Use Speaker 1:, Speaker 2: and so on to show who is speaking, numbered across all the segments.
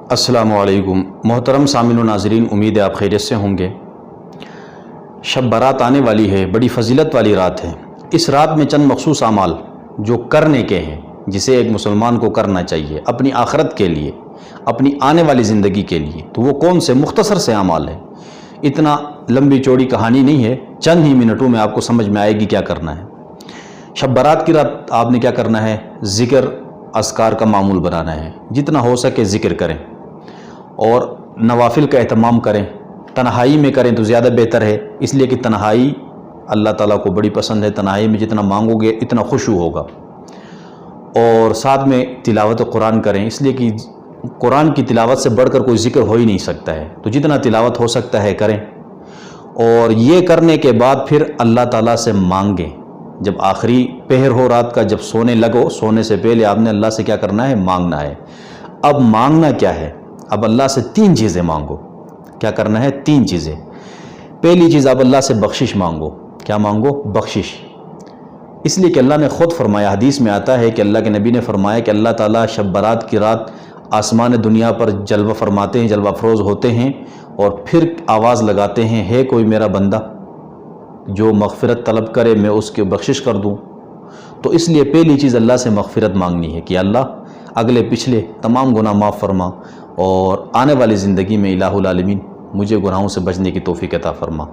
Speaker 1: السلام علیکم محترم سامعین و ناظرین، امید ہے آپ خیریت سے ہوں گے۔ شب برات آنے والی ہے، بڑی فضیلت والی رات ہے۔ اس رات میں چند مخصوص اعمال جو کرنے کے ہیں، جسے ایک مسلمان کو کرنا چاہیے اپنی آخرت کے لیے، اپنی آنے والی زندگی کے لیے، تو وہ کون سے مختصر سے اعمال ہیں۔ اتنا لمبی چوڑی کہانی نہیں ہے، چند ہی منٹوں میں آپ کو سمجھ میں آئے گی کیا کرنا ہے۔ شب برات کی رات آپ نے کیا کرنا ہے؟ ذکر اذکار کا معمول بنانا ہے، جتنا ہو سکے ذکر کریں اور نوافل کا اہتمام کریں۔ تنہائی میں کریں تو زیادہ بہتر ہے، اس لیے کہ تنہائی اللہ تعالیٰ کو بڑی پسند ہے۔ تنہائی میں جتنا مانگو گے اتنا خشوع ہوگا۔ اور ساتھ میں تلاوت قرآن کریں، اس لیے کہ قرآن کی تلاوت سے بڑھ کر کوئی ذکر ہو ہی نہیں سکتا ہے، تو جتنا تلاوت ہو سکتا ہے کریں۔ اور یہ کرنے کے بعد پھر اللہ تعالیٰ سے مانگیں۔ جب آخری پہر ہو رات کا، جب سونے لگو، سونے سے پہلے آپ نے اللہ سے کیا کرنا ہے؟ مانگنا ہے۔ اب مانگنا کیا ہے؟ اب اللہ سے 3 چیزیں مانگو۔ کیا کرنا ہے؟ 3 چیزیں۔ پہلی چیز، آپ اللہ سے بخشش مانگو۔ کیا مانگو؟ بخشش۔ اس لیے کہ اللہ نے خود فرمایا، حدیث میں آتا ہے کہ اللہ کے نبی نے فرمایا کہ اللہ تعالیٰ شب برات کی رات آسمان دنیا پر جلوہ فرماتے ہیں، جلوہ افروز ہوتے ہیں، اور پھر آواز لگاتے ہیں، ہے کوئی میرا بندہ جو مغفرت طلب کرے، میں اس کی بخشش کر دوں۔ تو اس لیے پہلی چیز اللہ سے مغفرت مانگنی ہے کہ اللہ اگلے پچھلے تمام گناہ معاف فرما، اور آنے والی زندگی میں الہ العالمین مجھے گناہوں سے بچنے کی توفیق عطا فرما۔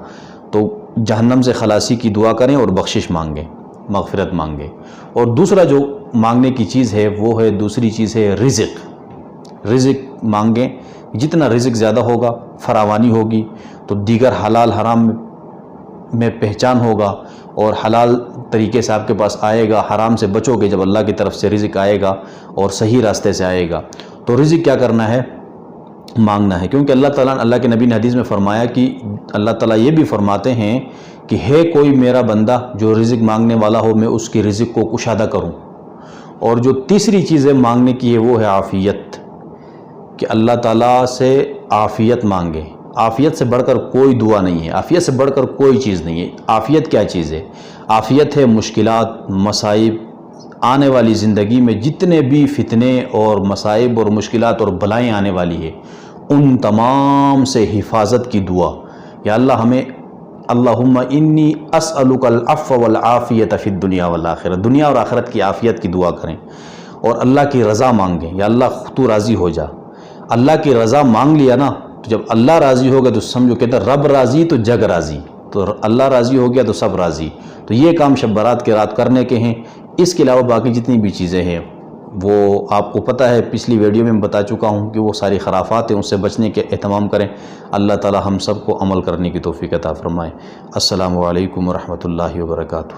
Speaker 1: تو جہنم سے خلاصی کی دعا کریں اور بخشش مانگیں، مغفرت مانگیں۔ اور دوسرا جو مانگنے کی چیز ہے وہ ہے، دوسری چیز ہے رزق۔ رزق مانگیں، جتنا رزق زیادہ ہوگا، فراوانی ہوگی، تو دیگر حلال حرام میں پہچان ہوگا، اور حلال طریقے سے آپ کے پاس آئے گا۔ حرام سے بچو گے جب اللہ کی طرف سے رزق آئے گا، اور صحیح راستے سے آئے گا۔ تو رزق کیا کرنا ہے؟ مانگنا ہے، کیونکہ اللہ کے نبی نے حدیث میں فرمایا کہ اللہ تعالیٰ یہ بھی فرماتے ہیں کہ ہے کوئی میرا بندہ جو رزق مانگنے والا ہو، میں اس کی رزق کو کشادہ کروں۔ اور جو تیسری چیزیں مانگنے کی ہے وہ ہے عافیت، کہ اللہ تعالیٰ سے عافیت مانگے۔ عافیت سے بڑھ کر کوئی دعا نہیں ہے، عافیت سے بڑھ کر کوئی چیز نہیں ہے۔ عافیت کیا چیز ہے؟ عافیت ہے مشکلات، مصائب، آنے والی زندگی میں جتنے بھی فتنے اور مصائب اور مشکلات اور بلائیں آنے والی ہے، ان تمام سے حفاظت کی دعا۔ یا اللہ ہمیں، اللہم انی اسألک العفو والعافیت فی الدنیا والآخرہ، دنیا اور آخرت کی عافیت کی دعا کریں، اور اللہ کی رضا مانگیں۔ یا اللہ تو راضی ہو جا۔ اللہ کی رضا مانگ لیا نا، تو جب اللہ راضی ہو گیا تو سمجھو، کہتا رب راضی تو جگ راضی، تو اللہ راضی ہو گیا تو سب راضی۔ تو یہ کام شب برات کے رات کرنے کے ہیں۔ اس کے علاوہ باقی جتنی بھی چیزیں ہیں وہ آپ کو پتہ ہے، پچھلی ویڈیو میں بتا چکا ہوں کہ وہ ساری خرافات ہیں، ان سے بچنے کے اہتمام کریں۔ اللہ تعالی ہم سب کو عمل کرنے کی توفیق عطا فرمائے۔ السلام علیکم ورحمۃ اللہ وبرکاتہ۔